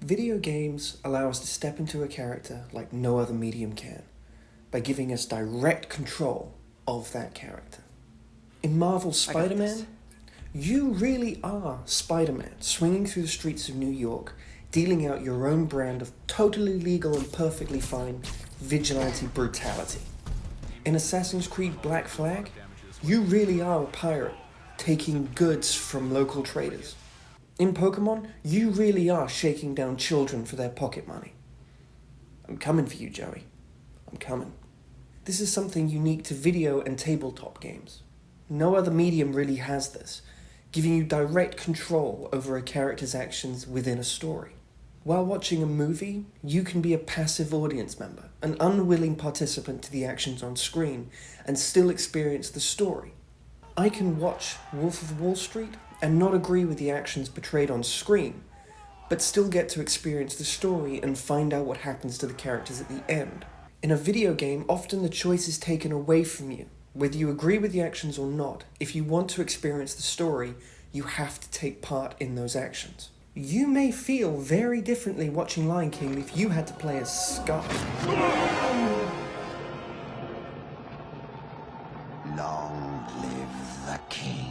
Video games allow us to step into a character like no other medium can, by giving us direct control of that character. In Marvel's Spider-Man, you really are Spider-Man, swinging through the streets of New York, dealing out your own brand of totally legal and perfectly fine vigilante brutality. In Assassin's Creed Black Flag, you really are a pirate, taking goods from local traders. In Pokemon, you really are shaking down children for their pocket money. I'm coming for you, Joey. I'm coming. This is something unique to video and tabletop games. No other medium really has this, giving you direct control over a character's actions within a story. While watching a movie, you can be a passive audience member, an unwilling participant to the actions on screen, and still experience the story. I can watch Wolf of Wall Street and not agree with the actions portrayed on screen, but still get to experience the story and find out what happens to the characters at the end. In a video game, often the choice is taken away from you. Whether you agree with the actions or not, if you want to experience the story, you have to take part in those actions. You may feel very differently watching Lion King if you had to play as Scar. Long live the king.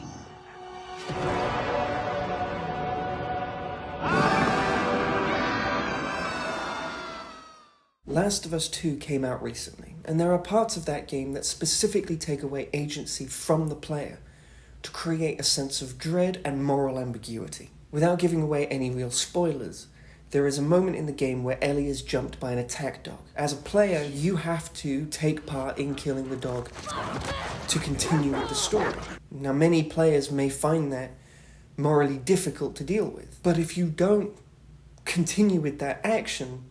Last of Us 2 came out recently, and there are parts of that game that specifically take away agency from the player to create a sense of dread and moral ambiguity. Without giving away any real spoilers, there is a moment in the game where Ellie is jumped by an attack dog. As a player, you have to take part in killing the dog to continue with the story. Now, many players may find that morally difficult to deal with, but if you don't continue with that action,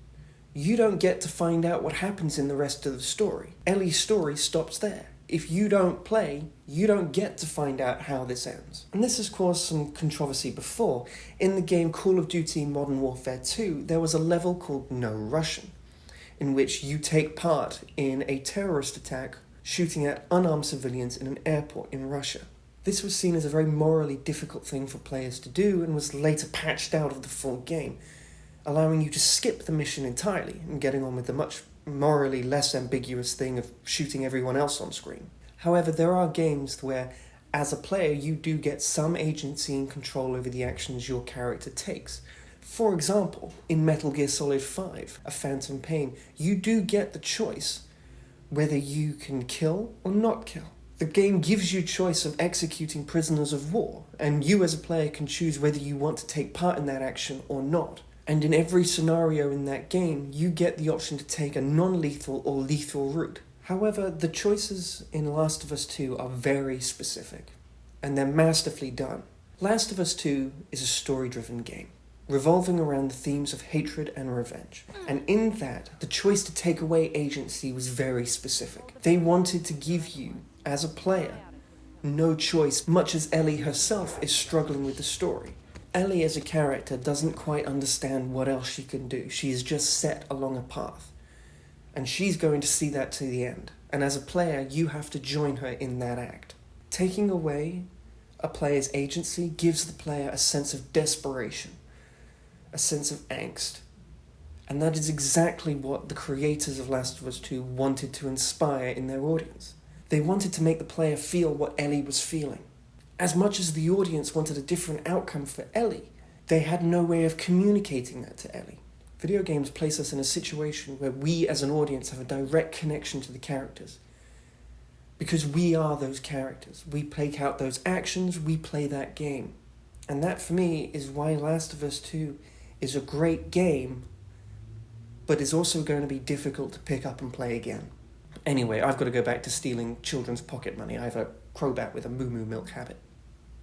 you don't get to find out what happens in the rest of the story. Ellie's story stops there. If you don't play, you don't get to find out how this ends. And this has caused some controversy before. In the game Call of Duty Modern Warfare 2, there was a level called No Russian, in which you take part in a terrorist attack shooting at unarmed civilians in an airport in Russia. This was seen as a very morally difficult thing for players to do and was later patched out of the full game, allowing you to skip the mission entirely and getting on with the much morally less ambiguous thing of shooting everyone else on screen. However, there are games where, as a player, you do get some agency and control over the actions your character takes. For example, in Metal Gear Solid 5, A Phantom Pain, you do get the choice whether you can kill or not kill. The game gives you choice of executing prisoners of war, and you as a player can choose whether you want to take part in that action or not. And in every scenario in that game, you get the option to take a non-lethal or lethal route. However, the choices in Last of Us 2 are very specific, and they're masterfully done. Last of Us 2 is a story-driven game, revolving around the themes of hatred and revenge. And in that, the choice to take away agency was very specific. They wanted to give you, as a player, no choice, much as Ellie herself is struggling with the story. Ellie as a character doesn't quite understand what else she can do. She is just set along a path. And she's going to see that to the end. And as a player, you have to join her in that act. Taking away a player's agency gives the player a sense of desperation, a sense of angst. And that is exactly what the creators of Last of Us 2 wanted to inspire in their audience. They wanted to make the player feel what Ellie was feeling. As much as the audience wanted a different outcome for Ellie, they had no way of communicating that to Ellie. Video games place us in a situation where we as an audience have a direct connection to the characters. Because we are those characters. We play out those actions, we play that game. And that for me is why Last of Us 2 is a great game, but is also going to be difficult to pick up and play again. Anyway, I've got to go back to stealing children's pocket money. I have a Crobat with a moo-moo milk habit.